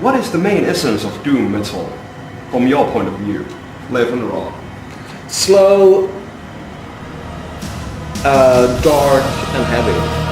what is the main essence of doom metal from your point of view, Lev and Raw? Slow, dark, and heavy.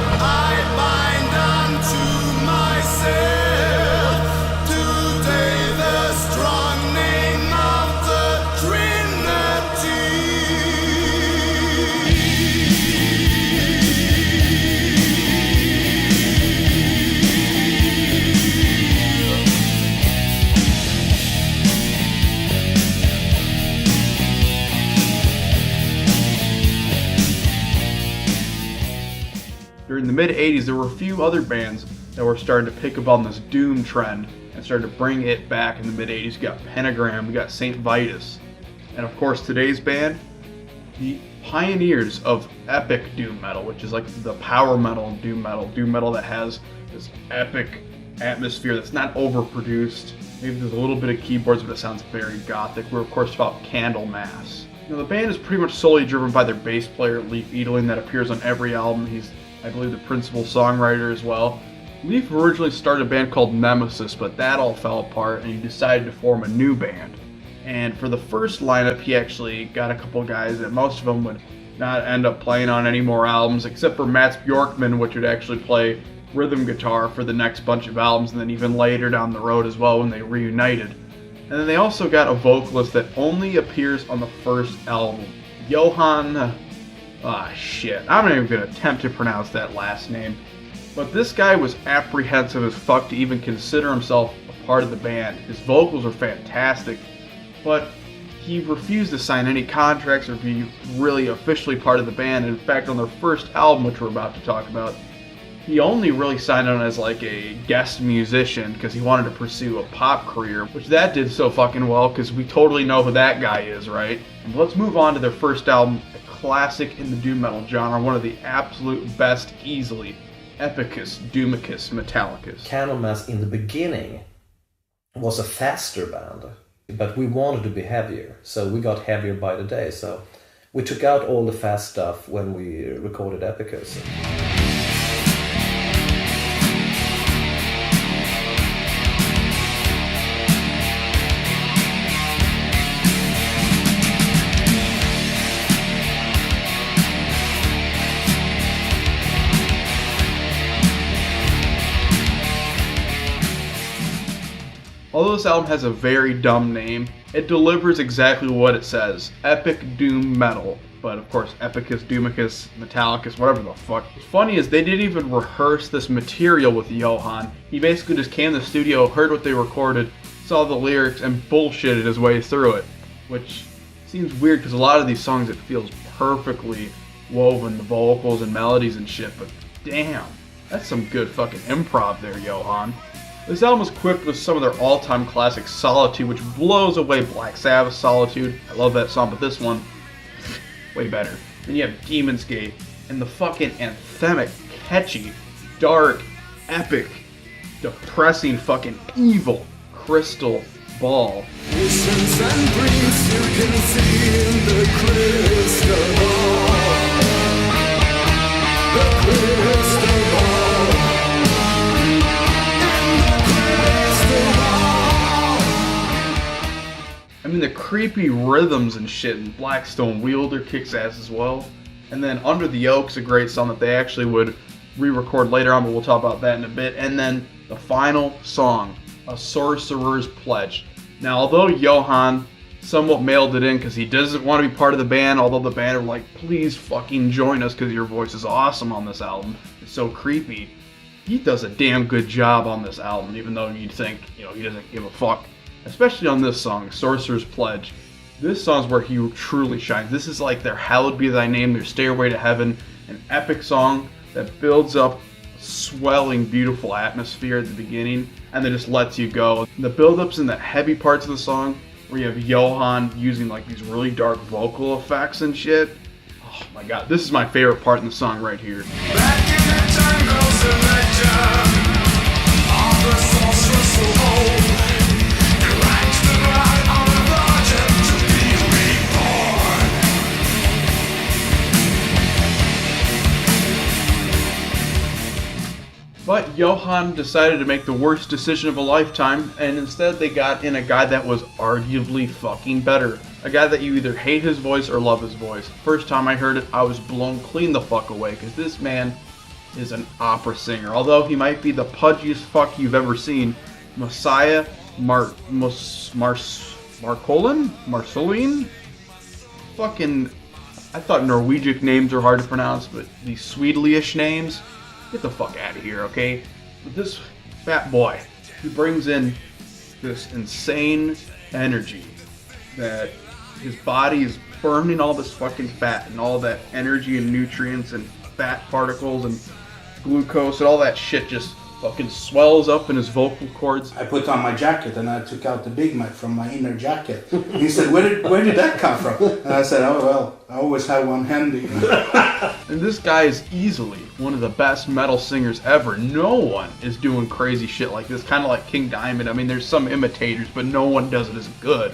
During the mid-'80s, there were a few other bands that were starting to pick up on this doom trend and started to bring it back in the mid-'80s. We got Pentagram, we got St. Vitus, and of course today's band, the pioneers of epic doom metal, which is like the power metal and doom metal that has this epic atmosphere that's not overproduced. Maybe there's a little bit of keyboards, but it sounds very gothic. We're of course about Candlemass. The band is pretty much solely driven by their bass player, Leif Edeling, that appears on every album. He's, I believe, the principal songwriter as well. Leif originally started a band called Nemesis, but that all fell apart and he decided to form a new band. And for the first lineup, he actually got a couple guys that most of them would not end up playing on any more albums, except for Mats Bjorkman, which would actually play rhythm guitar for the next bunch of albums, and then even later down the road as well when they reunited. And then they also got a vocalist that only appears on the first album, Johan... I'm not even going to attempt to pronounce that last name. But this guy was apprehensive as fuck to even consider himself a part of the band. His vocals are fantastic, but he refused to sign any contracts or be really officially part of the band. In fact, on their first album, which we're about to talk about, he only really signed on as like a guest musician because he wanted to pursue a pop career, which that did so fucking well because we totally know who that guy is, right? And let's move on to their first album, a classic in the doom metal genre, one of the absolute best easily, Epicus, Doomicus, Metallicus. Candlemass in the beginning was a faster band, but we wanted to be heavier, so we got heavier by the day. So we took out all the fast stuff when we recorded Epicus. Although this album has a very dumb name, it delivers exactly what it says. Epic doom metal. But of course, Epicus, Doomicus, Metallicus, whatever the fuck. What's funny is they didn't even rehearse this material with Johan. He basically just came to the studio, heard what they recorded, saw the lyrics, and bullshitted his way through it. Which seems weird because a lot of these songs it feels perfectly woven, the vocals and melodies and shit, but damn, that's some good fucking improv there, Johan. This album is equipped with some of their all-time classics, Solitude, which blows away Black Sabbath's Solitude. I love that song, but this one, way better. Then you have Demon's Gate, and the fucking anthemic, catchy, dark, epic, depressing, fucking evil Crystal Ball. Oceans and dreams you can see in the crystal ball. The crystal ball. I mean, the creepy rhythms and shit, and Blackstone Wielder kicks ass as well. And then Under the Yoke's a great song that they actually would re-record later on, but we'll talk about that in a bit. And then the final song, A Sorcerer's Pledge. Now, although Johan somewhat mailed it in because he doesn't want to be part of the band, although the band are like, please fucking join us because your voice is awesome on this album. It's so creepy. He does a damn good job on this album, even though you'd think, he doesn't give a fuck. Especially on this song, Sorcerer's Pledge. This song's where he truly shines. This is like their Hallowed Be Thy Name, their Stairway to Heaven, an epic song that builds up a swelling, beautiful atmosphere at the beginning, and then just lets you go. The build-ups in the heavy parts of the song, where you have Johan using like these really dark vocal effects and shit. Oh my god, this is my favorite part in the song right here. Back in the jungles of legend, all the sorcerers so old. But Johann decided to make the worst decision of a lifetime, and instead they got in a guy that was arguably fucking better. A guy that you either hate his voice or love his voice. First time I heard it, I was blown clean the fuck away, because this man is an opera singer. Although he might be the pudgiest fuck you've ever seen, Messiah Marcolin? Fucking, I thought Norwegian names were hard to pronounce, but these Swedelish names, get the fuck out of here, okay? But this fat boy, he brings in this insane energy that his body is burning all this fucking fat and all that energy and nutrients and fat particles and glucose and all that shit just fucking swells up in his vocal cords. I put on my jacket and I took out the Big Mac from my inner jacket. He said, where did that come from? And I said, oh well, I always have one handy. And this guy is easily one of the best metal singers ever. No one is doing crazy shit like this, kind of like King Diamond. I mean, there's some imitators, but no one does it as good.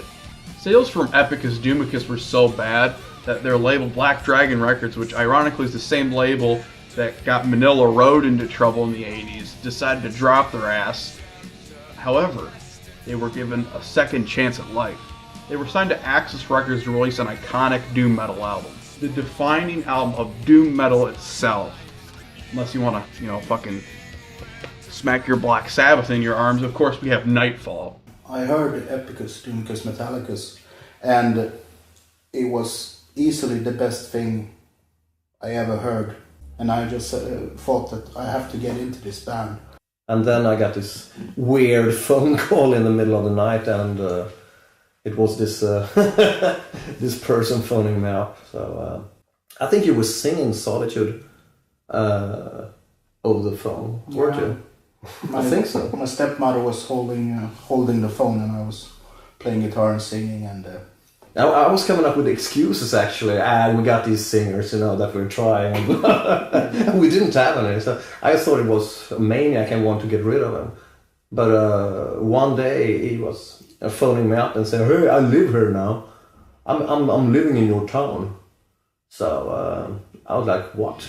Sales from Epicus Doomicus were so bad that their label Black Dragon Records, which ironically is the same label that got Manila Road into trouble in the 80s, decided to drop their ass. However, they were given a second chance at life. They were signed to Axis Records to release an iconic doom metal album. The defining album of doom metal itself. Unless you want to, fucking smack your Black Sabbath in your arms, of course we have Nightfall. I heard Epicus, Doomicus, Metallicus, and it was easily the best thing I ever heard. And I just thought that I have to get into this band. And then I got this weird phone call in the middle of the night, and it was this this person phoning me up. So I think you were singing Solitude over the phone, weren't you? I think so. My stepmother was holding the phone, and I was playing guitar and singing, and I was coming up with excuses actually. We got these singers, that we're trying. We didn't have any, so I thought it was a maniac and want to get rid of him. But one day he was phoning me up and saying, "Hey, I live here now. I'm living in your town." So I was like, "What?"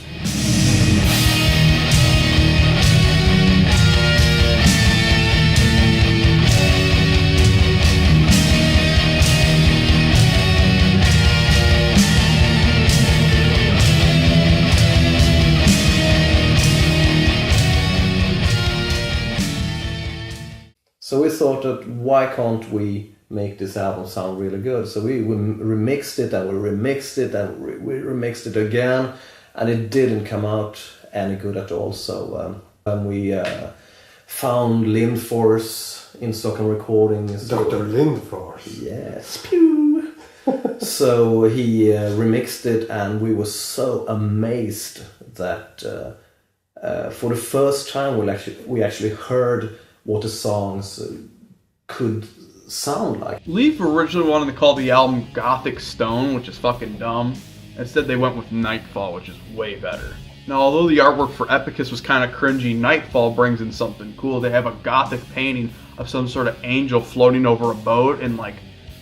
So we thought that why can't we make this album sound really good? So we remixed it and we remixed it and we remixed it again, and it didn't come out any good at all. So we found Lindfors in Stockholm Recordings. Dr. Lindfors. Yes. Pew. So he remixed it, and we were so amazed that for the first time we actually heard what the songs could sound like. Leaf originally wanted to call the album Gothic Stone, which is fucking dumb. Instead they went with Nightfall, which is way better. Now, although the artwork for Epicus was kind of cringy, Nightfall brings in something cool. They have a gothic painting of some sort of angel floating over a boat in like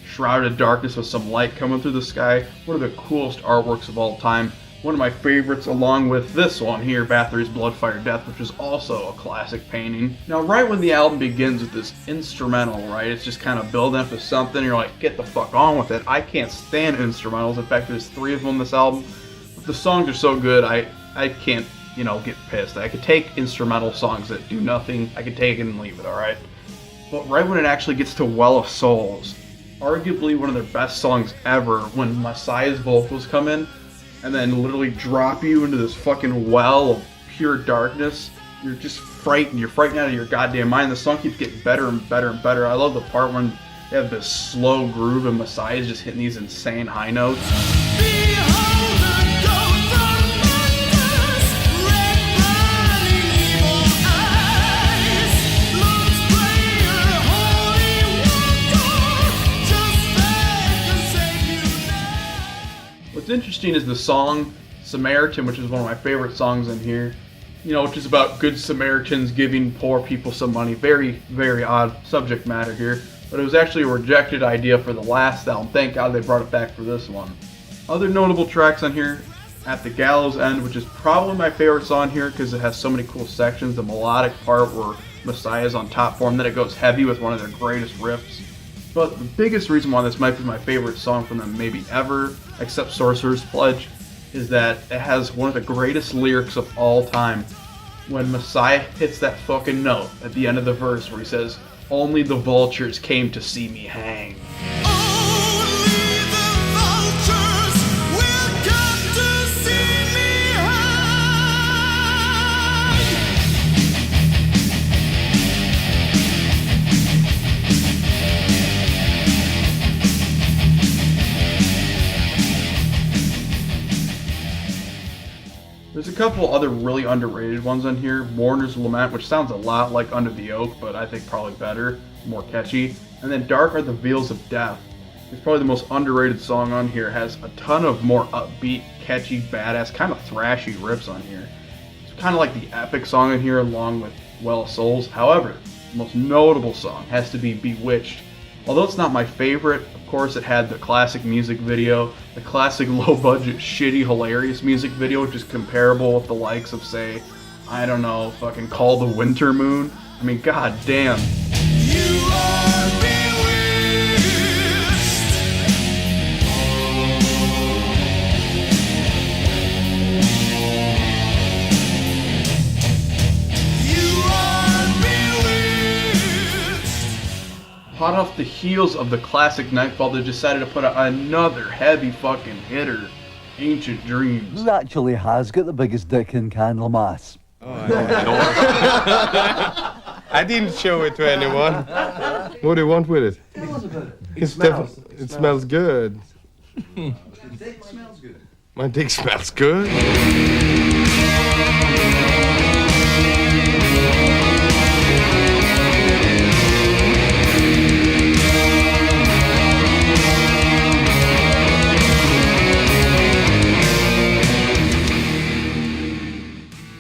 shrouded darkness with some light coming through the sky. One of the coolest artworks of all time. One of my favorites, along with this one here, Bathory's Bloodfire Death, which is also a classic painting. Now, right when the album begins with this instrumental, right, it's just kind of building up to something, you're like, get the fuck on with it. I can't stand instrumentals. In fact, there's 3 of them in this album. But the songs are so good, I can't, get pissed. I could take instrumental songs that do nothing, I could take it and leave it, alright? But right when it actually gets to Well of Souls, arguably one of their best songs ever, when Messiah's vocals come in, and then literally drop you into this fucking well of pure darkness. You're just frightened. You're frightened out of your goddamn mind. The song keeps getting better and better and better. I love the part when they have this slow groove and Messiah's just hitting these insane high notes. What's interesting is the song Samaritan, which is one of my favorite songs in here, which is about good Samaritans giving poor people some money. Very, very odd subject matter here, but it was actually a rejected idea for the last album. Thank God they brought it back for this one. Other notable tracks on here, At the Gallows End, which is probably my favorite song here because it has so many cool sections. The melodic part where Messiah's on top form, then it goes heavy with one of their greatest riffs. But the biggest reason why this might be my favorite song from them maybe ever, except Sorcerer's Pledge, is that it has one of the greatest lyrics of all time. When Messiah hits that fucking note at the end of the verse where he says, "Only the vultures came to see me hang." There's a couple other really underrated ones on here. Mourner's Lament, which sounds a lot like Under the Oak, but I think probably better, more catchy. And then Dark Are the Veils of Death. It's probably the most underrated song on here. It has a ton of more upbeat, catchy, badass, kind of thrashy riffs on here. It's kind of like the epic song in here along with Well of Souls. However, the most notable song has to be Bewitched. Although it's not my favorite, of course it had the classic music video, the classic low-budget, shitty, hilarious music video, which is comparable with the likes of, say, I don't know, fucking Call the Winter Moon. I mean, god damn. You are bewitched. You are bewitched. Hot off the heels of the classic Nightfall, they decided to put out another heavy fucking hitter, Ancient Dreams. Who actually has got the biggest dick in Candlemass? I didn't show it to anyone. What do you want with it? Tell us about it. It smells good. Your dick smells good. My dick smells good.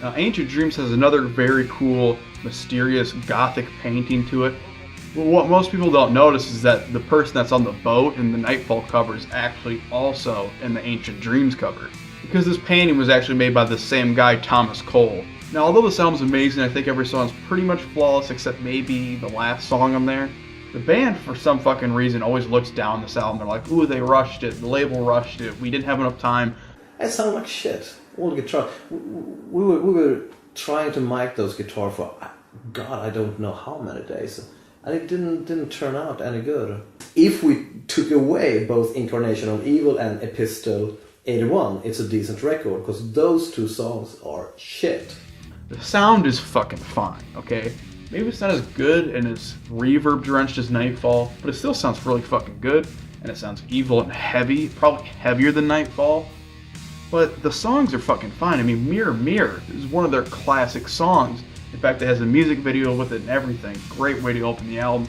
Now, Ancient Dreams has another very cool, mysterious, gothic painting to it. Well, what most people don't notice is that the person that's on the boat in the Nightfall cover is actually also in the Ancient Dreams cover, because this painting was actually made by the same guy, Thomas Cole. Now, although this album's amazing, I think every song is pretty much flawless except maybe the last song on there. The band, for some fucking reason, always looks down this album. They're like, ooh, they rushed it, the label rushed it, we didn't have enough time. It sounded like shit. All the guitar. We were trying to mic those guitars for, God, I don't know how many days. And it didn't turn out any good. If we took away both Incarnation of Evil and Epistle 81, it's a decent record, because those two songs are shit. The sound is fucking fine, okay? Maybe it's not as good and as reverb drenched as Nightfall, but it still sounds really fucking good, and it sounds evil and heavy, probably heavier than Nightfall. But the songs are fucking fine. I mean, Mirror Mirror is one of their classic songs. In fact, it has a music video with it and everything. Great way to open the album.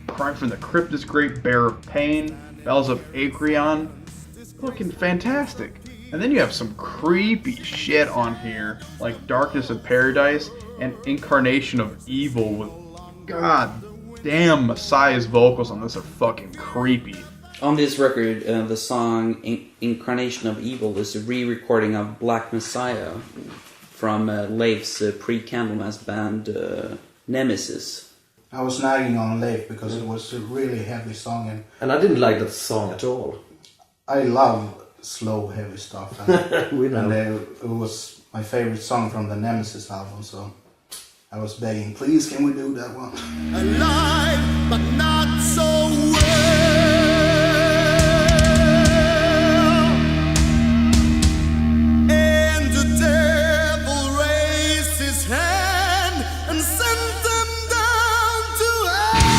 Cry from the Crypt is great. Bear of Pain, Bells of Acreon. Fucking fantastic. And then you have some creepy shit on here, like Darkness of Paradise and Incarnation of Evil with, god damn, Messiah's vocals on this are fucking creepy. On this record, the song Incarnation of Evil is a re-recording of Black Messiah from Leif's pre-Candlemass band Nemesis. I was nagging on Leif because it was a really heavy song, And I didn't like that song at all. I love slow, heavy stuff. And, We know. and it was my favorite song from the Nemesis album, so I was begging, please, can we do that one? Alive, but not so well. And the devil raised his hand and sent them down to hell.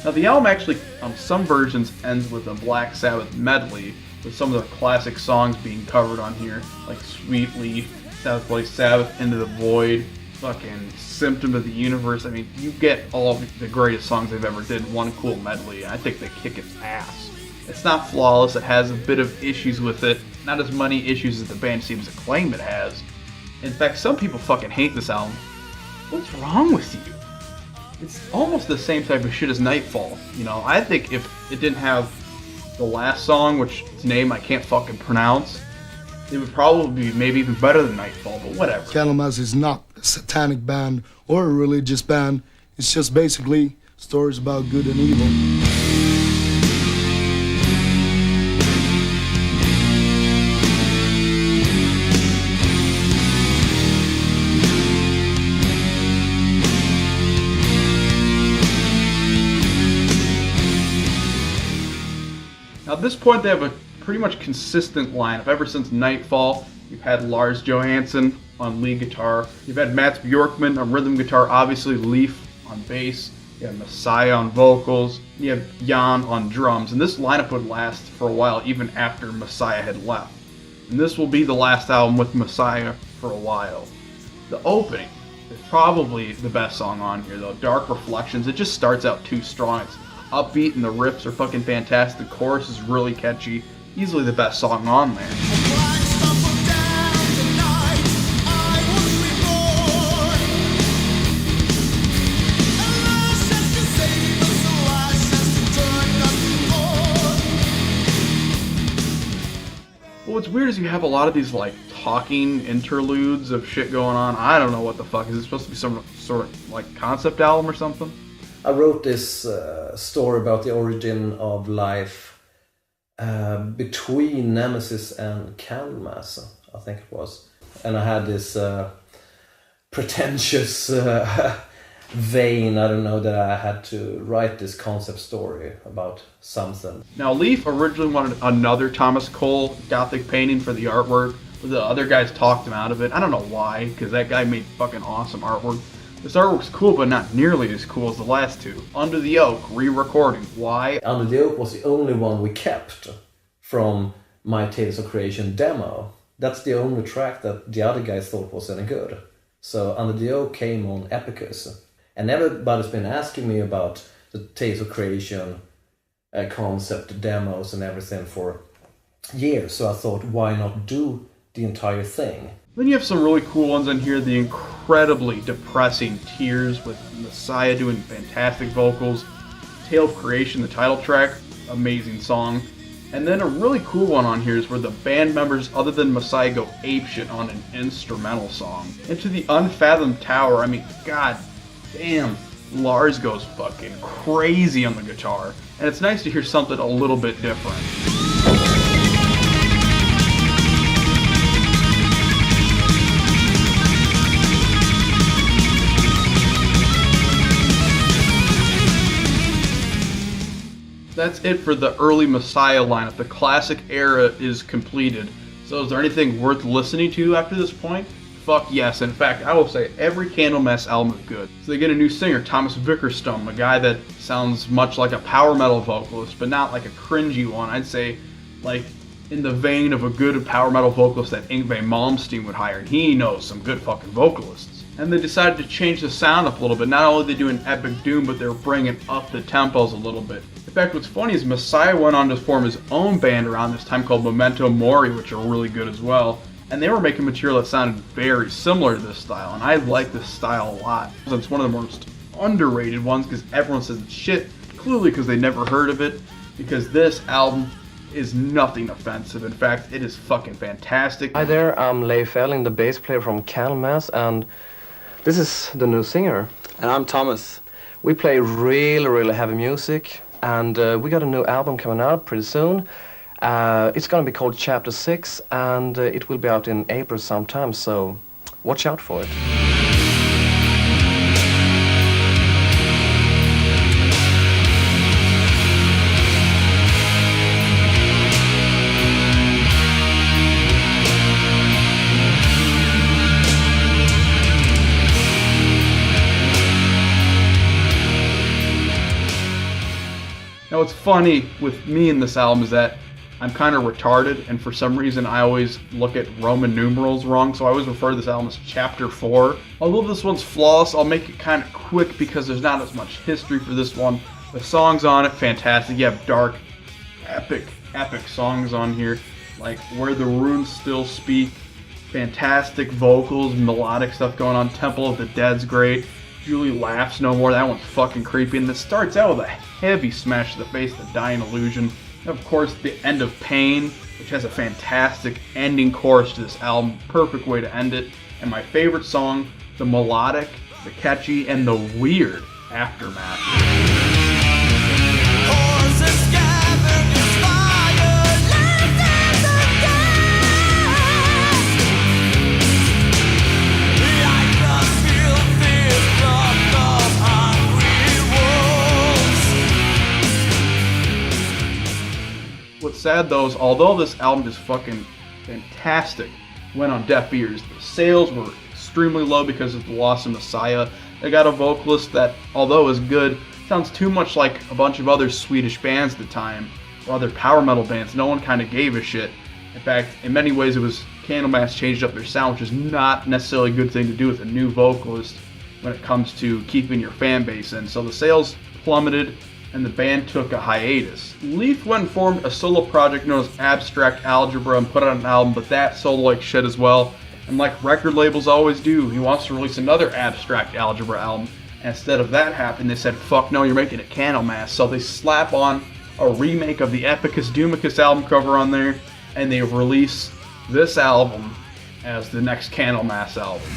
Now the album actually, on some versions, ends with a Black Sabbath medley, with some of the classic songs being covered on here, like Sweet Leaf, Sabbath Bloody Sabbath, Into the Void, fucking Symptom of the Universe. I mean, you get all of the greatest songs they've ever did in one cool medley, and I think they kick its ass. It's not flawless, it has a bit of issues with it. not as many issues as the band seems to claim it has. In fact, some people fucking hate this album. What's wrong with you? It's almost the same type of shit as Nightfall. You know, I think if it didn't have the last song, which its name I can't fucking pronounce, it would probably be maybe even better than Nightfall, but whatever. Candlemass is not a satanic band or a religious band. It's just basically stories about good and evil. Now at this point they have a pretty much consistent lineup. Ever since Nightfall, you've had Lars Johansson on lead guitar, you've had Mats Bjorkman on rhythm guitar, obviously Leif on bass, you have Messiah on vocals, you have Jan on drums, and this lineup would last for a while even after Messiah had left. And this will be the last album with Messiah for a while. The opening is probably the best song on here though, Dark Reflections. It just starts out too strong. It's upbeat and the riffs are fucking fantastic. The chorus is really catchy. Easily the best song on there. Well, what's weird is you have a lot of these like talking interludes of shit going on. I don't know what the fuck. Is it supposed to be some sort of like concept album or something? I wrote this story about the origin of life between Nemesis and Candlemass, I think it was. And I had this pretentious vein, I don't know, that I had to write this concept story about something. Now, Leif originally wanted another Thomas Cole Gothic painting for the artwork, but the other guys talked him out of it. I don't know why, because that guy made fucking awesome artwork. This artwork's cool, but not nearly as cool as the last two. Under the Oak, re-recording. Why? Under the Oak was the only one we kept from my Tales of Creation demo. That's the only track that the other guys thought was any good. So Under the Oak came on Epicus. And everybody's been asking me about the Tales of Creation concept demos and everything for years. So I thought, why not do the entire thing? Then you have some really cool ones on here. The incredibly depressing Tears with Messiah doing fantastic vocals. Tale of Creation, the title track, amazing song. And then a really cool one on here is where the band members other than Messiah go apeshit on an instrumental song. Into the Unfathomed Tower, I mean, god damn, Lars goes fucking crazy on the guitar. And it's nice to hear something a little bit different. That's it for the early Messiah lineup. The classic era is completed. So is there anything worth listening to after this point? Fuck yes. In fact, I will say every Candlemass album is good. So they get a new singer, Thomas Vickerstone, a guy that sounds much like a power metal vocalist, but not like a cringy one. I'd say like in the vein of a good power metal vocalist that Yngwie Malmsteen would hire, and he knows some good fucking vocalists. And they decided to change the sound up a little bit. Not only did they do an epic doom, but they were bringing up the tempos a little bit. In fact, what's funny is Messiah went on to form his own band around this time called Memento Mori, which are really good as well. And they were making material that sounded very similar to this style, and I like this style a lot. It's one of the most underrated ones because everyone says it's shit, clearly because they never heard of it, because this album is nothing offensive. In fact, it is fucking fantastic. Hi there, I'm Leif Elling, the bass player from Candlemass, and this is the new singer. And I'm Thomas. We play really heavy music, and we got a new album coming out pretty soon. It's going to be called Chapter 6, and it will be out in April sometime, so watch out for it. Now what's funny with me in this album is that I'm kind of retarded, and for some reason I always look at Roman numerals wrong, so I always refer to this album as Chapter 4. Although this one's flawless, I'll make it kind of quick because there's not as much history for this one. The songs on it, fantastic. You have dark, epic songs on here. like Where the Runes Still Speak. Fantastic vocals, melodic stuff going on. Temple of the Dead's great. Julie Laughs No More, that one's fucking creepy. And this starts out with a heavy smash to the face, The Dying Illusion. And of course, The End of Pain, which has a fantastic ending chorus to this album. Perfect way to end it. And my favorite song, the melodic, the catchy, and the weird Aftermath. What's sad though is although this album is fucking fantastic, went on deaf ears, the sales were extremely low because of the loss of Messiah. They got a vocalist that, although is good, sounds too much like a bunch of other Swedish bands at the time, or other power metal bands. No one kind of gave a shit. In fact, in many ways it was Candlemass changed up their sound, which is not necessarily a good thing to do with a new vocalist when it comes to keeping your fan base in. So the sales plummeted, and the band took a hiatus. Leaf went and formed a solo project known as Abstract Algebra and put out an album, but that sold like shit as well. And like record labels always do, he wants to release another Abstract Algebra album. And instead of that happening, they said, fuck no, you're making it Candlemass. So they slap on a remake of the Epicus Doomicus album cover on there, and they release this album as the next Candlemass album.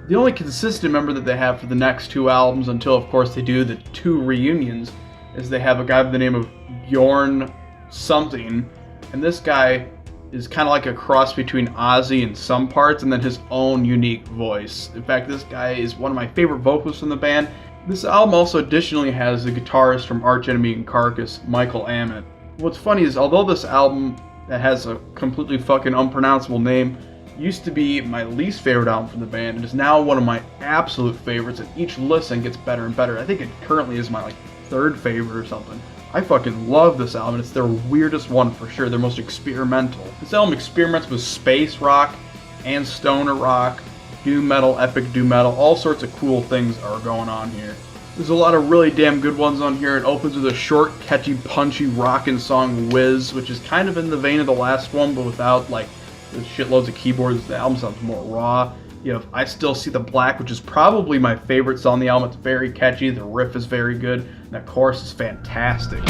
The only consistent member that they have for the next two albums, until of course they do the two reunions, is they have a guy by the name of Bjorn something, and this guy is kind of like a cross between Ozzy in some parts and then his own unique voice. In fact, this guy is one of my favorite vocalists in the band. This album also additionally has the guitarist from Arch Enemy and Carcass, Michael Amott. What's funny is although this album that has a completely fucking unpronounceable name used to be my least favorite album from the band, it is now one of my absolute favorites, and each listen gets better and better. I think it currently is my third favorite or something. I fucking love this album. It's their weirdest one for sure, their most experimental. This album experiments with space rock and stoner rock, doom metal, epic doom metal, all sorts of cool things are going on here. There's a lot of really damn good ones on here. It opens with a short, catchy, punchy, rockin' song, Whiz, which is kind of in the vein of the last one, but without the shitloads of keyboards. The album sounds more raw. You have I Still See the Black, which is probably my favorite song on the album. It's very catchy, the riff is very good, and the chorus is fantastic.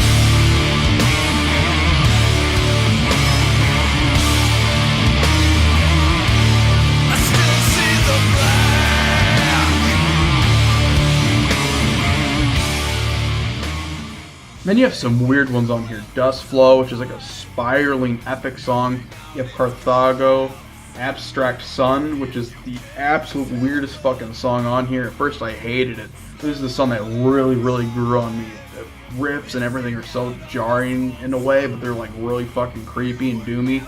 Then you have some weird ones on here. Dust Flow, which is like a spiraling epic song. You have Carthago, Abstract Sun, which is the absolute weirdest fucking song on here. At first I hated it. This is the song that really, really grew on me. The riffs and everything are so jarring in a way, but they're really fucking creepy and doomy.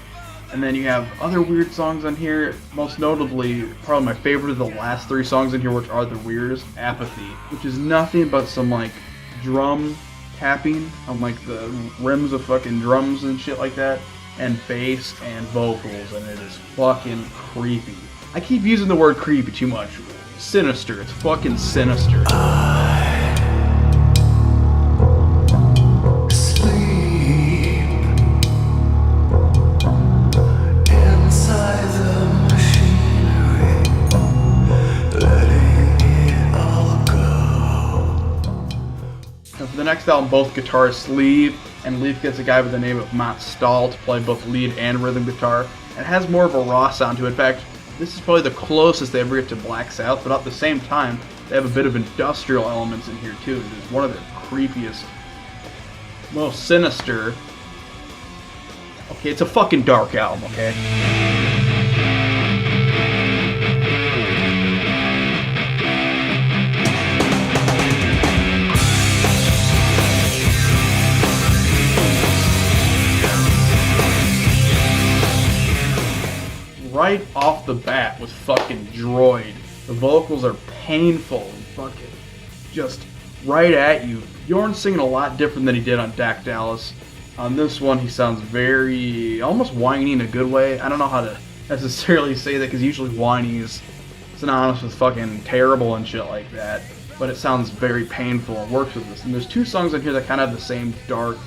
And then you have other weird songs on here. Most notably, probably my favorite of the last three songs in here, which are the weirdest, Apathy, which is nothing but some drum tapping on the rims of fucking drums and shit like that, and bass and vocals, and it is fucking creepy. I keep using the word creepy too much. Sinister, it's fucking sinister. The next album, both guitarists leave, and Leaf gets a guy by the name of Matt Stahl to play both lead and rhythm guitar. It has more of a raw sound to it. In fact, this is probably the closest they ever get to Black Sabbath, but at the same time, they have a bit of industrial elements in here too. It is one of their creepiest, most sinister. Okay, it's a fucking dark album, okay? Right off the bat with fucking Droid. The vocals are painful and fucking just right at you. Bjorn's singing a lot different than he did on Dactylis. On this one, he sounds very, almost whiny in a good way. I don't know how to necessarily say that, because usually whiny is synonymous with fucking terrible and shit like that. But it sounds very painful and works with this. And there's two songs in here that kind of have the same dark,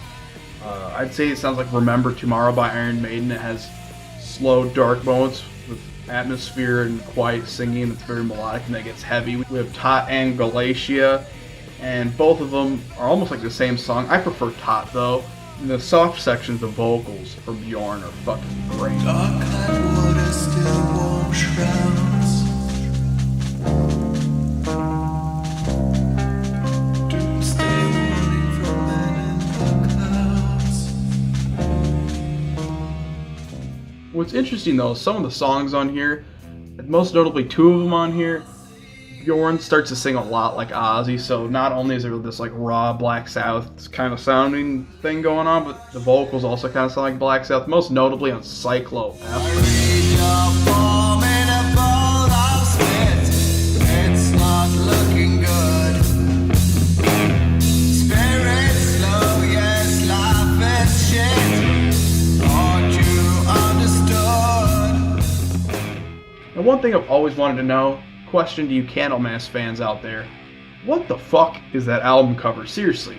I'd say it sounds like Remember Tomorrow by Iron Maiden. It has slow, dark moments with atmosphere and quiet singing. It's very melodic, and that gets heavy. We have Tot and Galatia, and both of them are almost like the same song. I prefer Tot though. In the soft sections, the vocals from Bjorn are fucking great. Dark night water, still warm shrouds. Doomsday warning from men in the clouds. What's interesting though is some of the songs on here, most notably two of them on here, Bjorn starts to sing a lot like Ozzy, so not only is there this like raw Black Sabbath kind of sounding thing going on, but the vocals also kind of sound like Black Sabbath, most notably on Cyclo F. It's not looking good. Spirit slow, yes, life is shit. Thought you understood. And one thing I've always wanted to know, question to you Candlemass fans out there, what the fuck is that album cover? Seriously,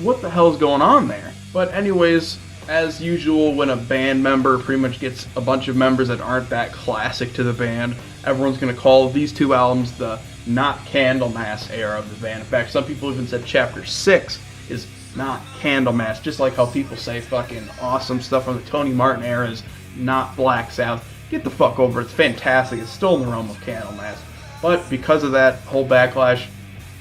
what the hell is going on there? But anyways, as usual, when a band member pretty much gets a bunch of members that aren't that classic to the band, everyone's going to call these two albums the not Candlemass era of the band. In fact, some people even said Chapter 6 is not Candlemass, just like how people say fucking awesome stuff from the Tony Martin era is not Black Sabbath. Get the fuck over it. It's fantastic. It's still in the realm of Candlemass. But because of that whole backlash,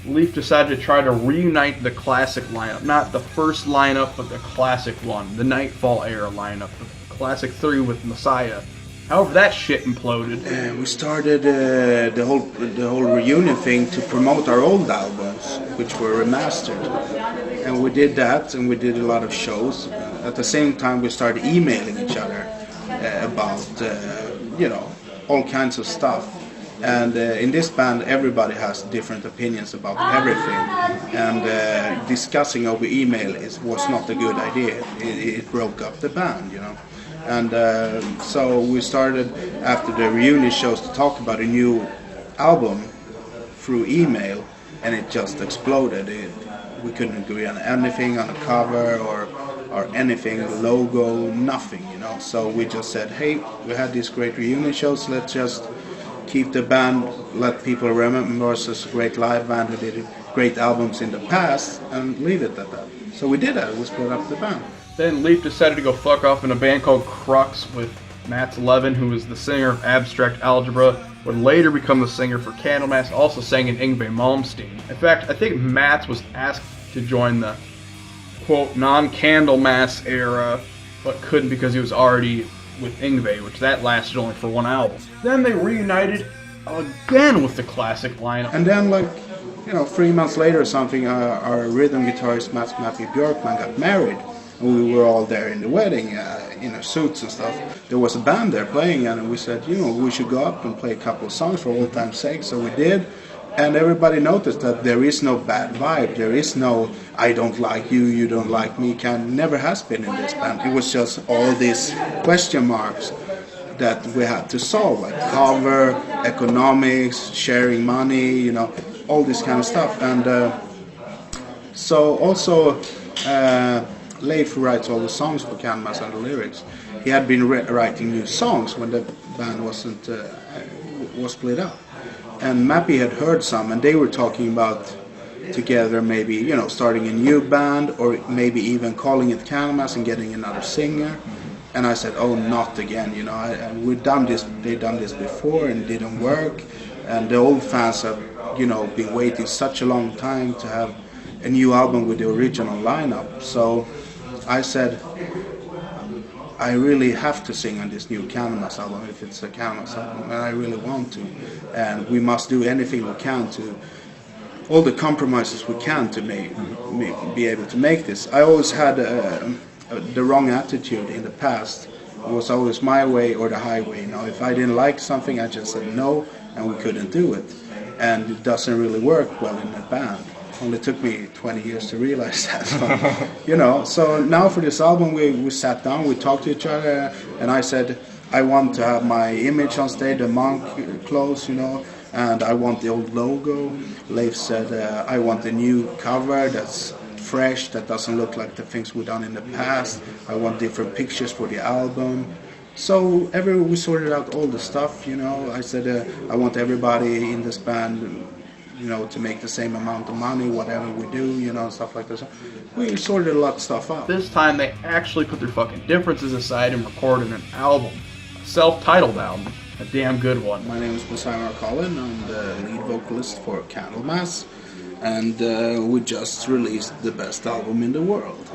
Leaf decided to try to reunite the classic lineup. Not the first lineup, but the classic one. The Nightfall era lineup. The classic 3 with Messiah. However, that shit imploded. We started the whole reunion thing to promote our old albums, which were remastered. And we did that, and we did a lot of shows. At the same time, we started emailing each other about, all kinds of stuff. And in this band, everybody has different opinions about everything. And discussing over email was not a good idea. It broke up the band, And so we started, after the reunion shows, to talk about a new album through email, and it just exploded. We couldn't agree on anything, on a cover or anything, the logo, nothing, So we just said, hey, we had these great reunion shows, let's just keep the band, let people remember us as a great live band who did great albums in the past, and leave it at that. So we did that, we split up the band. Then Leaf decided to go fuck off in a band called Crux with Mats Levin, who was the singer of Abstract Algebra, would later become the singer for Candlemass, also sang in Yngwie Malmsteen. In fact, I think Mats was asked to join the, quote, non-Candlemass era, but couldn't because he was already with Yngwie, which that lasted only for one album. Then they reunited again with the classic lineup. And then 3 months later or something, our rhythm guitarist Mats Mappy Björkman got married. And we were all there in the wedding, in our suits and stuff. There was a band there playing, and we said, we should go up and play a couple of songs for old time's sake. So we did, and everybody noticed that there is no bad vibe. There is no, I don't like you, you don't like me, never has been in this band. It was just all these question marks that we had to solve, like cover, economics, sharing money, all this kind of stuff. And so also Leif, who writes all the songs for Candlemass and the lyrics, he had been writing new songs when the band was split up. And Mappy had heard some, and they were talking about together maybe, starting a new band, or maybe even calling it Candlemass and getting another singer. And I said, oh, not again, they've done this before and it didn't work. And the old fans have, been waiting such a long time to have a new album with the original lineup. So I said, I really have to sing on this new Candlemass album, if it's a Candlemass album, and I really want to. And we must do anything we can to, all the compromises we can to be able to make this. I always had the wrong attitude in the past. It was always my way or the highway. If I didn't like something, I just said no, and we couldn't do it. And it doesn't really work well in a band. Only took me 20 years to realize that. So, so now for this album, we sat down, we talked to each other, and I said, I want to have my image on stage, the monk clothes, and I want the old logo. Leif said, I want a new cover that's fresh, that doesn't look like the things we've done in the past. I want different pictures for the album. So we sorted out all the stuff, I said, I want everybody in this band, to make the same amount of money, whatever we do, stuff like this. So we sorted a lot of stuff out. This time they actually put their fucking differences aside and recorded an album. A self-titled album. A damn good one. My name is Messiah Collin. I'm the lead vocalist for Candlemass. And we just released the best album in the world.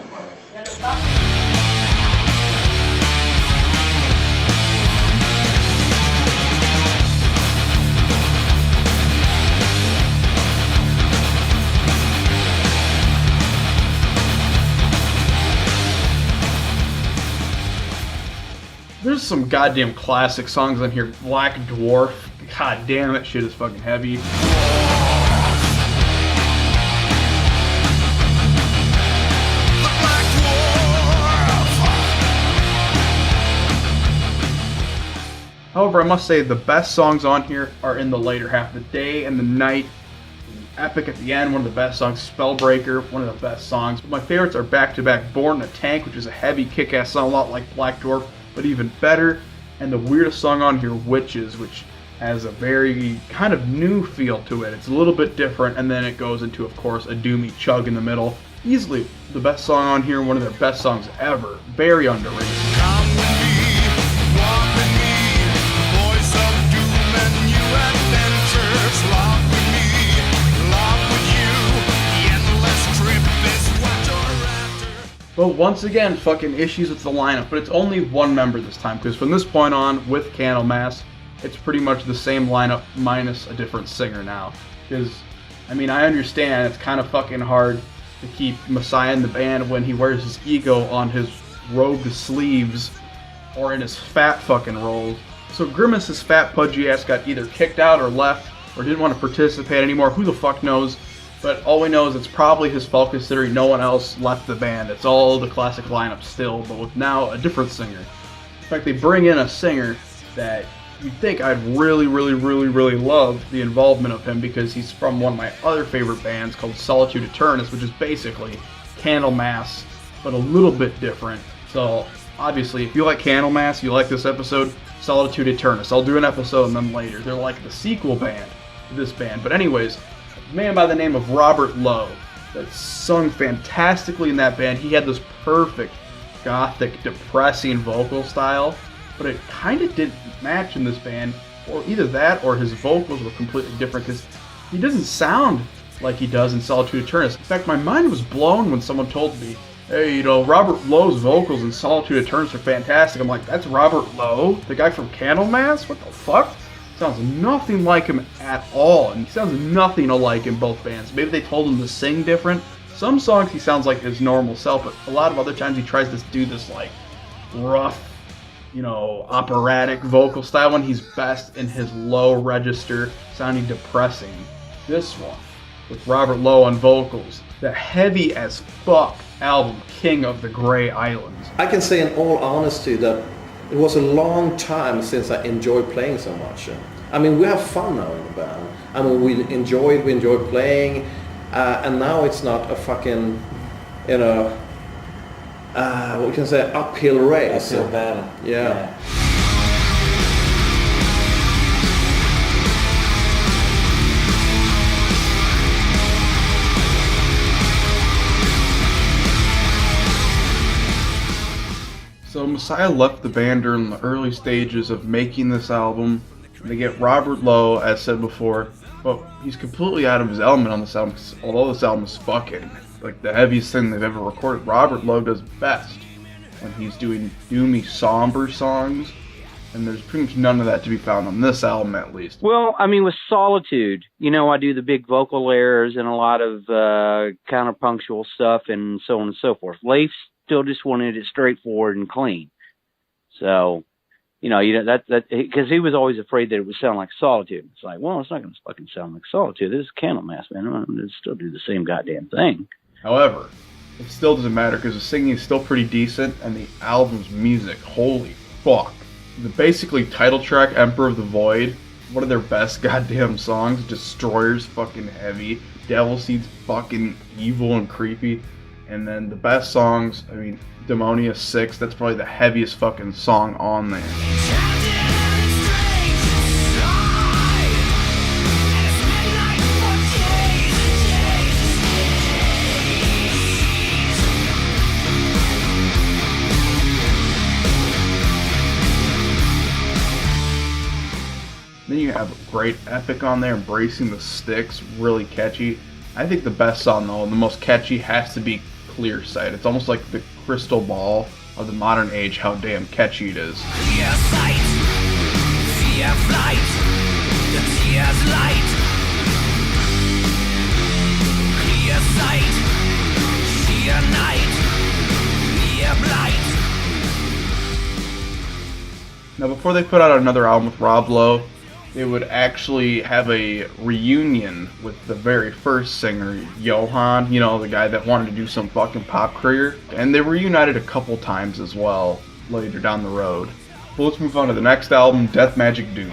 There's some goddamn classic songs on here. Black Dwarf. God damn, that shit is fucking heavy. However, I must say the best songs on here are in the later half. The Day and the Night. Epic at the end, one of the best songs. Spellbreaker, one of the best songs. But my favorites are back-to-back Born in a Tank, which is a heavy kick-ass song, a lot like Black Dwarf, but even better. And the weirdest song on here, Witches, which has a very kind of new feel to it. It's a little bit different, and then it goes into, of course, a doomy chug in the middle. Easily the best song on here, one of their best songs ever. Very underrated. But once again, fucking issues with the lineup. But it's only one member this time, because from this point on, with Candlemass, it's pretty much the same lineup minus a different singer now. Because, I mean, I understand it's kind of fucking hard to keep Messiah in the band when he wears his ego on his robed sleeves or in his fat fucking rolls. So Grimace's fat pudgy ass got either kicked out or left or didn't want to participate anymore. Who the fuck knows? But all we know is it's probably his fault considering no one else left the band. It's all the classic lineup still, but with now a different singer. In fact, they bring in a singer that you'd think I'd really love the involvement of him because he's from one of my other favorite bands called Solitude Eternus, which is basically Candlemass, but a little bit different. So, obviously, if you like Candlemass, you like this episode, Solitude Eternus. I'll do an episode on them later. They're like the sequel band to this band. But anyways, a man by the name of Robert Lowe that sung fantastically in that band. He had this perfect, gothic, depressing vocal style, but it kind of didn't match in this band, or either that or his vocals were completely different because he doesn't sound like he does in Solitude Eternus. In fact, my mind was blown when someone told me, hey, Robert Lowe's vocals in Solitude Eternus are fantastic. I'm like, that's Robert Lowe? The guy from Candlemass? What the fuck? Sounds nothing like him at all, and he sounds nothing alike in both bands. Maybe they told him to sing different. Some songs he sounds like his normal self, but a lot of other times he tries to do this, like, rough, operatic vocal style when he's best in his low register, sounding depressing. This one, with Robert Lowe on vocals, the heavy as fuck album, King of the Grey Islands. I can say in all honesty that it was a long time since I enjoyed playing so much. I mean, we have fun now in the band. I mean, we enjoy playing, and now it's not a fucking, we can say uphill race. Uphill battle. Yeah. So Messiah left the band during the early stages of making this album. They get Robert Lowe, as said before, but he's completely out of his element on this album. Although this album is fucking like the heaviest thing they've ever recorded, Robert Lowe does best when he's doing doomy, somber songs, and there's pretty much none of that to be found on this album, at least. Well, I mean, with Solitude, I do the big vocal layers and a lot of counterpunctual stuff and so on and so forth. Leif still just wanted it straightforward and clean. So, You know, that because he was always afraid that it would sound like Solitude. It's like, well, it's not going to fucking sound like Solitude. This is Candlemass, man. I'm going to still do the same goddamn thing. However, it still doesn't matter because the singing is still pretty decent, and the album's music, holy fuck. The basically title track, Emperor of the Void, one of their best goddamn songs. Destroyer's fucking heavy. Devil Seed's fucking evil and creepy. And then the best songs, I mean, Demonia 6, that's probably the heaviest fucking song on there. Then you have a great epic on there, Embracing the Sticks, really catchy. I think the best song though, and the most catchy, has to be Clear Sight. It's almost like the crystal ball of the modern age, how damn catchy it is. Clear sight, fear flight, the tears light. Clear sight, sheer night, clear blight. Now before they put out another album with Rob Lowe, they would actually have a reunion with the very first singer, Johan, you know, the guy that wanted to do some fucking pop career. And they were reunited a couple times as well, later down the road. But let's move on to the next album, Death Magic Doom.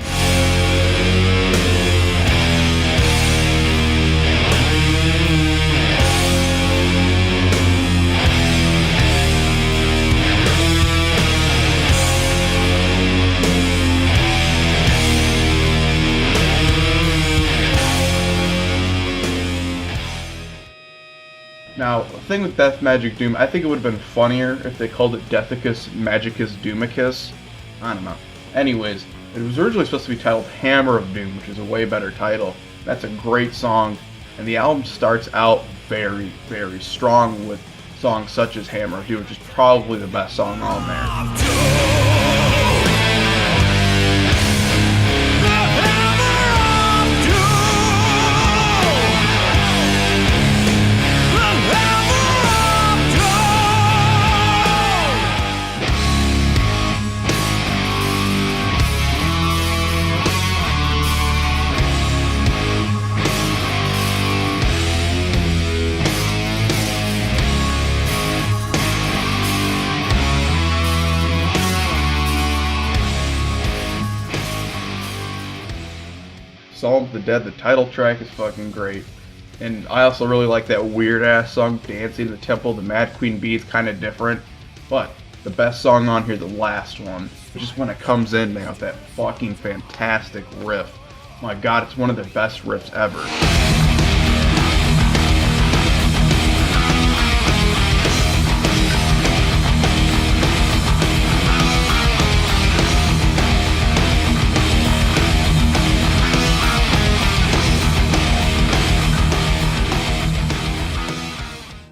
Now, the thing with Death Magic Doom, I think it would have been funnier if they called it Deathicus Magicus Doomicus. I don't know. Anyways, it was originally supposed to be titled Hammer of Doom, which is a way better title. That's a great song, and the album starts out very, very strong with songs such as Hammer of Doom, which is probably the best song on there. Psalm of the Dead, the title track is fucking great. And I also really like that weird ass song, Dancing in the Temple of the Mad Queen Bee. It's kind of different. But the best song on here, the last one, just when it comes in, they have that fucking fantastic riff. My god, it's one of the best riffs ever.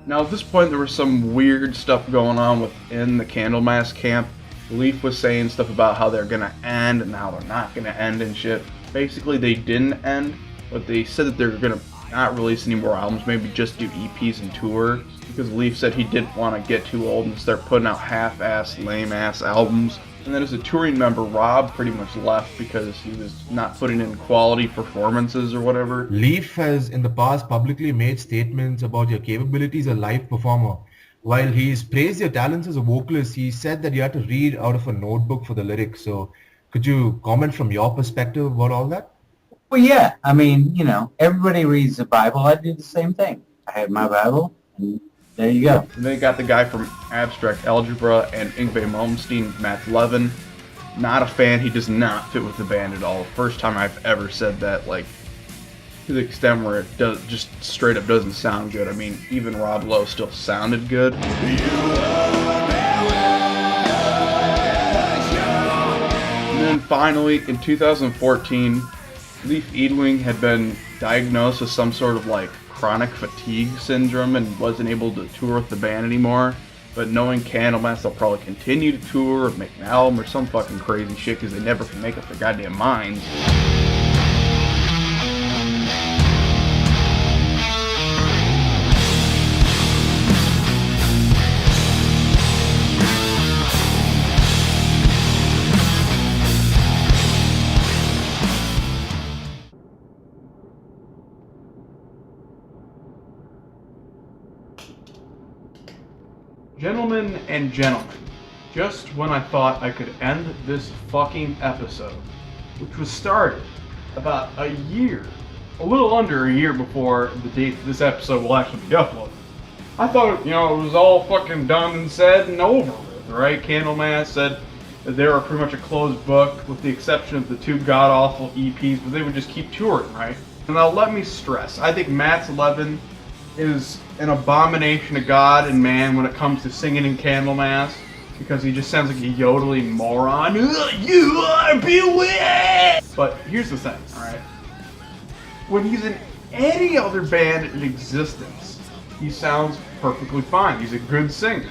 Now at this point there was some weird stuff going on within the Candlemass camp. Leaf was saying stuff about how they're gonna end and how they're not gonna end and shit. Basically they didn't end, but they said that they're gonna not release any more albums, maybe just do EPs and tour, because Leaf said he didn't want to get too old and start putting out half-ass, lame-ass albums. And then as a touring member, Rob pretty much left because he was not putting in quality performances or whatever. Leaf has in the past publicly made statements about your capabilities as a live performer. While he's praised your talents as a vocalist, he said that you had to read out of a notebook for the lyrics. So could you comment from your perspective about all that? Well, yeah. I mean, you know, everybody reads the Bible. I do the same thing. I have my Bible, and there you go. And they got the guy from Abstract Algebra and Yngwie Malmsteen, Matt Levin. Not a fan. He does not fit with the band at all. First time I've ever said that, like, to the extent where it does just straight up doesn't sound good. I mean, even Rob Lowe still sounded good. And then finally, in 2014, Leif Edling had been diagnosed with some sort of like chronic fatigue syndrome and wasn't able to tour with the band anymore. But knowing Candlemass, they'll probably continue to tour or make an album or some fucking crazy shit because they never can make up their goddamn minds. Gentlemen and gentlemen, just when I thought I could end this fucking episode, which was started about a little under a year before the date this episode will actually be uploaded, I thought, it was all fucking done and said and over with, right? Candlemass said that they were pretty much a closed book, with the exception of the 2 god-awful EPs, but they would just keep touring, right? And now let me stress, I think Matt's 11 is an abomination to God and man when it comes to singing in Candlemass, because he just sounds like a yodeling moron. You are bewitched! But here's the thing, alright? When he's in any other band in existence, he sounds perfectly fine. He's a good singer.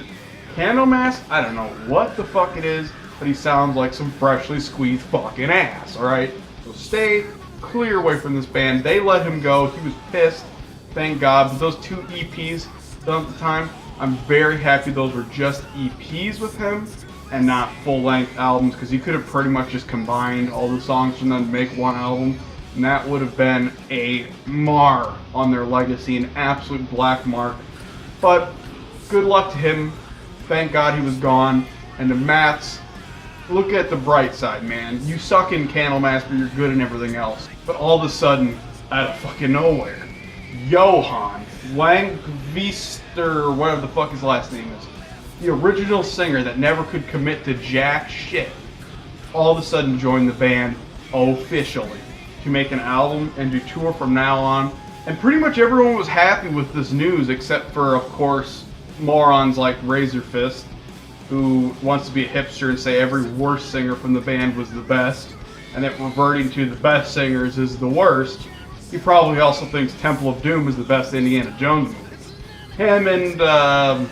Candlemass, I don't know what the fuck it is, but he sounds like some freshly squeezed fucking ass, alright? So stay clear away from this band. They let him go. He was pissed. Thank God. But those 2 EPs done at the time, I'm very happy those were just EPs with him and not full-length albums, because he could have pretty much just combined all the songs from them to make one album, and that would have been a mar on their legacy, an absolute black mark. But good luck to him. Thank God he was gone. And to Matt's, look at the bright side, man. You suck in Candlemass, but you're good in everything else. But all of a sudden, out of fucking nowhere, Johann Langvister, whatever the fuck his last name is, the original singer that never could commit to jack shit, all of a sudden joined the band officially to make an album and do tour from now on. And pretty much everyone was happy with this news, except for, of course, morons like Razor Fist, who wants to be a hipster and say every worst singer from the band was the best, and that reverting to the best singers is the worst. He probably also thinks Temple of Doom is the best Indiana Jones movie. Him and, I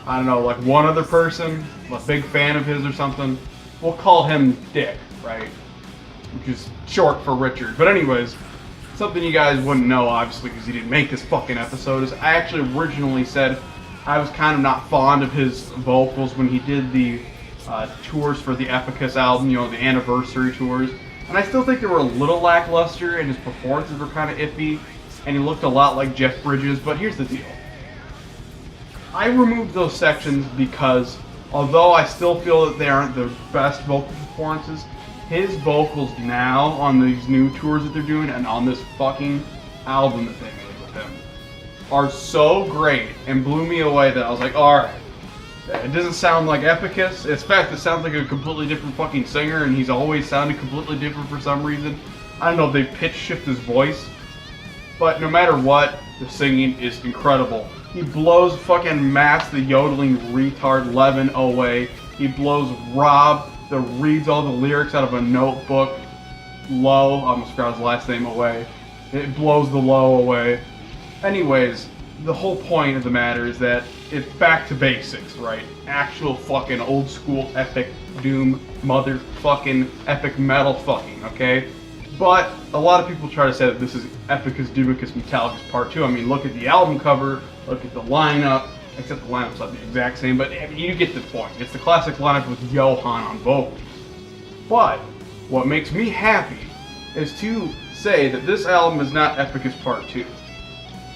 don't know, like one other person, a big fan of his or something. We'll call him Dick, right? Which is short for Richard. But anyways, something you guys wouldn't know, obviously, because he didn't make this fucking episode, is I actually originally said I was kind of not fond of his vocals when he did the tours for the Epicus album, the anniversary tours. And I still think they were a little lackluster, and his performances were kind of iffy, and he looked a lot like Jeff Bridges. But here's the deal. I removed those sections because, although I still feel that they aren't the best vocal performances, his vocals now on these new tours that they're doing and on this fucking album that they made with him are so great and blew me away that I was like, alright, it doesn't sound like Epicus. In fact, it sounds like a completely different fucking singer, and he's always sounded completely different for some reason. I don't know if they pitch shift his voice, but no matter what, the singing is incredible. He blows fucking Matt, the yodeling retard, Levin away. He blows Rob, that reads all the lyrics out of a notebook, Low, I almost forgot his last name, away. It blows the Low away. Anyways, the whole point of the matter is that it's back to basics, right? Actual fucking old school epic doom motherfucking epic metal fucking, okay? But a lot of people try to say that this is Epicus, Doomicus, Metallicus Part 2. I mean, look at the album cover, look at the lineup, except the lineup's not the exact same, but I mean, you get the point. It's the classic lineup with Johann on vocals. But what makes me happy is to say that this album is not Epicus Part 2.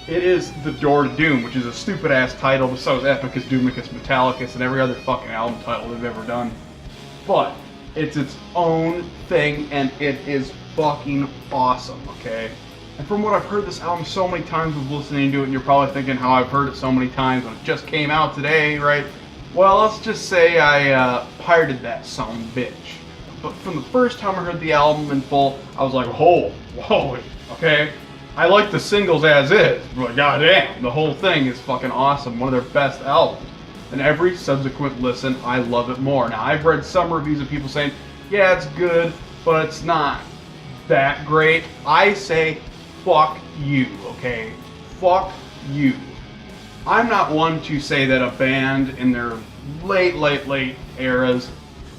It is The Door to Doom, which is a stupid-ass title, but so is Epicus, Doomicus, Metallicus, and every other fucking album title they've ever done. But it's its own thing, and it is fucking awesome, okay? And from what I've heard this album so many times with listening to it, and you're probably thinking how I've heard it so many times when it just came out today, right? Well, let's just say I pirated that son of a bitch. But from the first time I heard the album in full, I was like, whoa, okay? I like the singles as is, but goddamn, the whole thing is fucking awesome. One of their best albums. And every subsequent listen, I love it more. Now, I've read some reviews of people saying, yeah, it's good, but it's not that great. I say, fuck you, okay? Fuck you. I'm not one to say that a band in their late eras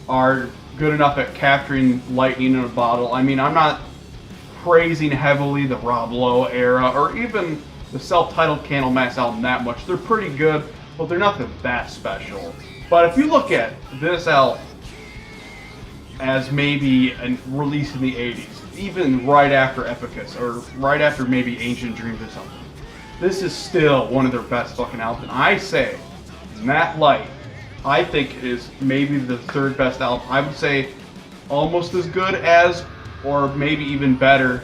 are good enough at capturing lightning in a bottle. I mean, I'm not praising heavily the Rob Lowe era or even the self-titled Candlemass album that much. They're pretty good, but they're nothing that special. But if you look at this album as maybe a release in the 80s, even right after Epicus, or right after maybe Ancient Dreams or something, this is still one of their best fucking albums. And I say, And that light, I think, is maybe the third best album. I would say almost as good as, or maybe even better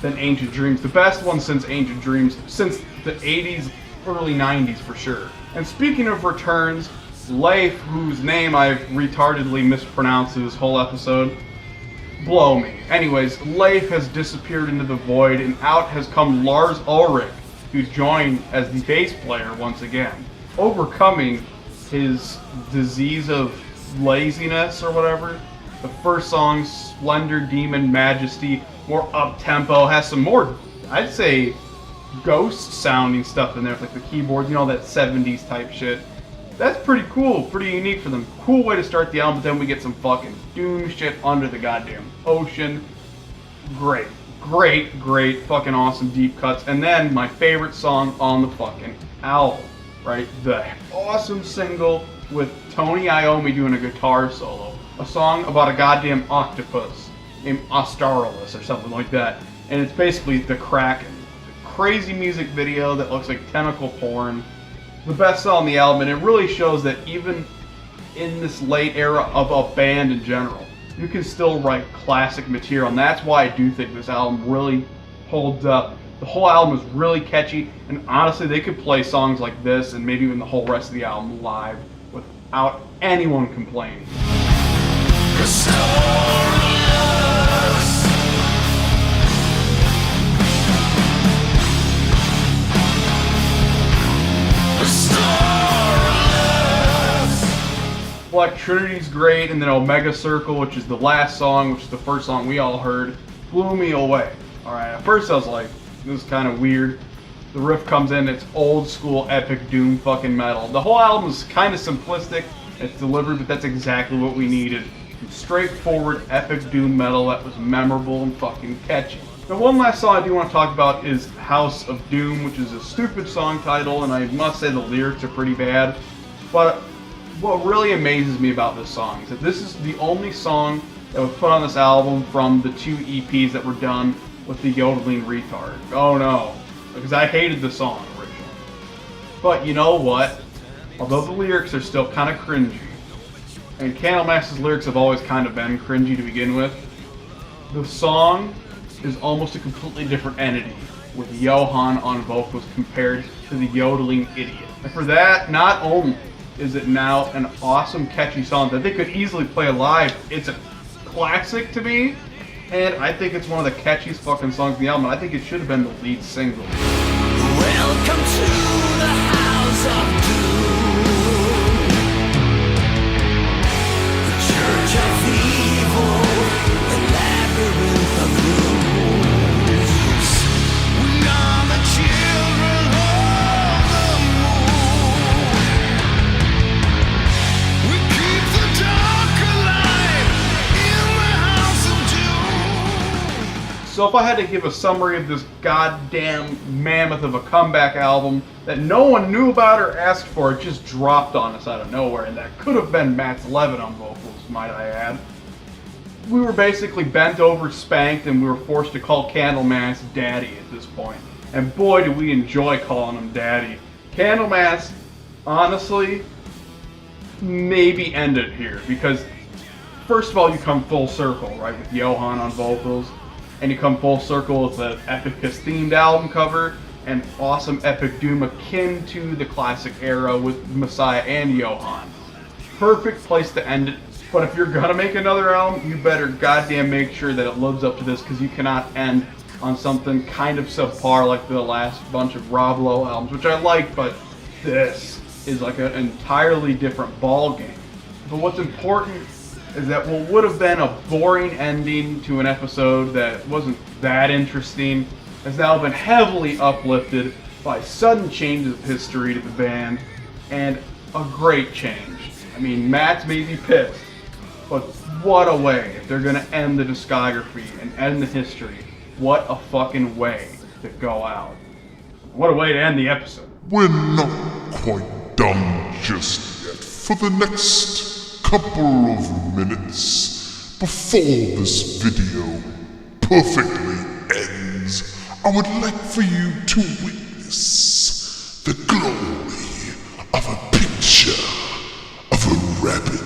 than Ancient Dreams. The best one since Ancient Dreams, since the 80s, early 90s for sure. And speaking of returns, Leif, whose name I've retardedly mispronounced this whole episode, blow me. Anyways, Leif has disappeared into the void, and out has come Lars Ulrich, who joined as the bass player once again, overcoming his disease of laziness or whatever. The first song, Splendor, Demon, Majesty, more up-tempo, has some more, I'd say, ghost-sounding stuff in there, like the keyboard, you know, that 70s type shit. That's pretty cool, pretty unique for them. Cool way to start the album, but then we get some fucking doom shit under the goddamn ocean. Great, great, great, fucking awesome deep cuts. And then my favorite song on the fucking album, right? The awesome single with Tony Iommi doing a guitar solo. A song about a goddamn octopus named Astarolis or something like that. And it's basically the Kraken. Crazy music video that looks like tentacle porn. The best song on the album, and it really shows that even in this late era of a band in general, you can still write classic material, and that's why I do think this album really holds up. The whole album is really catchy, and honestly, they could play songs like this and maybe even the whole rest of the album live without anyone complaining. Black Trinity's great, and then Omega Circle, which is the last song, which is the first song we all heard, blew me away. Alright, at first I was like, this is kind of weird. The riff comes in, it's old school epic doom fucking metal. The whole album is kind of simplistic, it's delivered, but that's exactly what we needed. Straightforward epic doom metal that was memorable and fucking catchy. Now, one last song I do want to talk about is House of Doom, which is a stupid song title, and I must say the lyrics are pretty bad. But what really amazes me about this song is that this is the only song that was put on this album from the 2 EPs that were done with the yodeling retard. Oh no, because I hated the song originally. But you know what? Although the lyrics are still kind of cringy, and Candlemass's lyrics have always kind of been cringy to begin with, the song is almost a completely different entity, with Johan on vocals compared to the yodeling idiot. And for that, not only is it now an awesome, catchy song that they could easily play live, it's a classic to me, and I think it's one of the catchiest fucking songs in the album. I think it should have been the lead single. Welcome to the House of Doom, the Church of Evil, the labyrinth of rooms. We are the children of the moon. We keep the dark alive in the House of Doom. So if I had to give a summary of this goddamn mammoth of a comeback album that no one knew about or asked for, it just dropped on us out of nowhere, and that could have been Matt's Levin on vocals, might I add. We were basically bent over, spanked, and we were forced to call Candlemass Daddy at this point. And boy, do we enjoy calling him Daddy. Candlemass, honestly, maybe end it here, because first of all, you come full circle, right, with Johan on vocals, and you come full circle with the Epicus themed album cover, and awesome epic doom akin to the classic era with Messiah and Johan. Perfect place to end it, but if you're gonna make another album, you better goddamn make sure that it lives up to this, because you cannot end on something kind of subpar like the last bunch of Rob Lowe albums, which I like, but this is like an entirely different ball game. But what's important is that what would have been a boring ending to an episode that wasn't that interesting has now been heavily uplifted by sudden changes of history to the band, and a great change. I mean, Matt's may be pissed, but what a way if they're gonna end the discography and end the history. What a fucking way to go out. What a way to end the episode. We're not quite done just yet. For the next couple of minutes, before this video perfectly ends, I would like for you to witness the glory of a picture rapid.